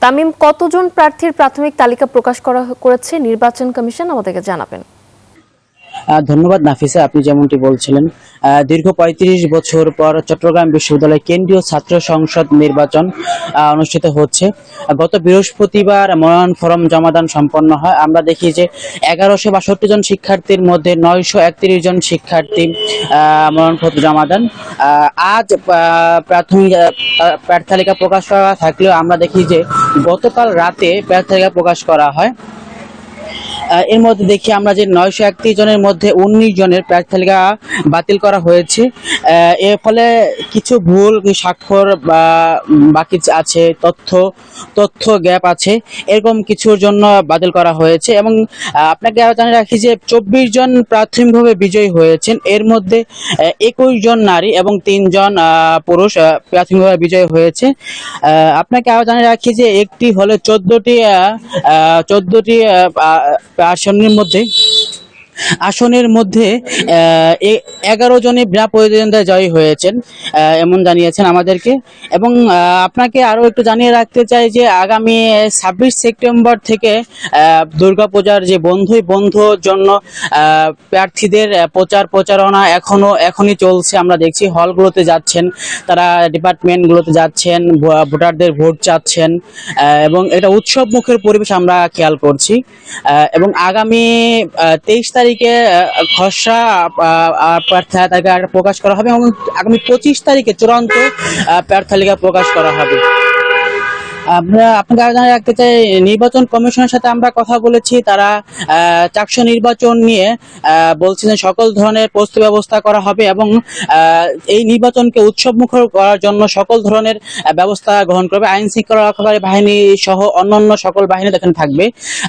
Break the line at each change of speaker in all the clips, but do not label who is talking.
তামিম, কতজন প্রার্থীর প্রাথমিক তালিকা প্রকাশ করেছে নির্বাচন কমিশন, আমাদেরকে জানাবেন।
ধন্যবাদ নাফিসা, আপনি যেমনটি বলছিলেন দীর্ঘ ৩৫ বছর পর চট্টগ্রাম বিশ্ববিদ্যালয় কেন্দ্রীয় ছাত্র সংসদ নির্বাচন অনুষ্ঠিত হচ্ছে। গত বৃহস্পতিবার মনোনয়ন ফরম জমাদান সম্পন্ন হয়। আমরা দেখি যে ১১৬২ জন শিক্ষার্থীর মধ্যে ৯৩১ জন শিক্ষার্থী মনোনয়নপত্র জমা দেন। আজ প্রাথমিক প্রার্থী তালিকা প্রকাশ করা থাকলেও আমরা দেখি যে গতকাল রাতে প্রার্থী তালিকা প্রকাশ করা হয়। এর মধ্যে দেখি আমরা যে ৯৩১ জনের মধ্যে ১৯ জনের প্রার্থী তালিকা বাতিল করা হয়েছে। এর ফলে কিছু ভুল স্বাক্ষর বাকি আছে, তথ্য গ্যাপ আছে, এরকম কিছুর জন্য বাতিল করা হয়েছে। এবং আপনাকে আরো জানিয়ে রাখি যে ২৪ জন প্রাথমিকভাবে বিজয়ী হয়েছেন। এর মধ্যে ২১ জন নারী এবং ৩ জন পুরুষ প্রাথমিকভাবে বিজয়ী হয়েছে। আপনাকে আরো জানিয়ে রাখি যে একটি হলে ১৪টি আসনের মধ্যে ১১ জনই বিনা প্রতিদ্বন্দ্বিতায় জয়ী হয়েছেন, এমন জানিয়েছেন আমাদেরকে। এবং আপনাকে আরো একটু জানিয়ে রাখতে চাই যে আগামী ২৬ সেপ্টেম্বর থেকে দুর্গাপূজার যে বন্ধুর জন্য প্রার্থীদের প্রচারণা এখনই চলছে। আমরা দেখছি হলগুলোতে যাচ্ছেন, তারা ডিপার্টমেন্টগুলোতে যাচ্ছেন, ভোটারদের ভোট চাচ্ছেন এবং এটা উৎসব মুখের পরিবেশ আমরা খেয়াল করছি। এবং আগামী ২৩ তারিখে খসড়া প্রার্থী তালিকা প্রকাশ করা হবে এবং আগামী ২৫ তারিখে চূড়ান্ত প্রার্থী তালিকা প্রকাশ করা হবে। আপনাকে আরো জানিয়ে রাখতে চাই, নির্বাচন কমিশনের সাথে আমরা কথা বলেছি। তারা চাকসু নির্বাচন নিয়ে বলছেন সকল ধরনের প্রস্তুতি ব্যবস্থা করা হবে এবং এই নির্বাচনকে উৎসবমুখর করার জন্য সকল ধরনের ব্যবস্থা গ্রহণ করবে। আইন শৃঙ্খলা রক্ষাকারী বাহিনী সহ অন্যান্য সকল বাহিনী এখানে থাকবে।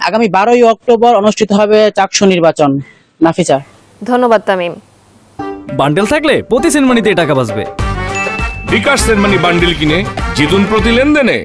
আগামী ১২ই অক্টোবর অনুষ্ঠিত হবে চাকসু নির্বাচন। নাফিসা,
ধন্যবাদ। তামিম,
বান্ডেল থাকলে প্রতি সেনমানিতে টাকা বাঁচবে।
বিকাশ সেনমানি বান্ডেল কিনে জিতুন প্রতি লেনদেনে।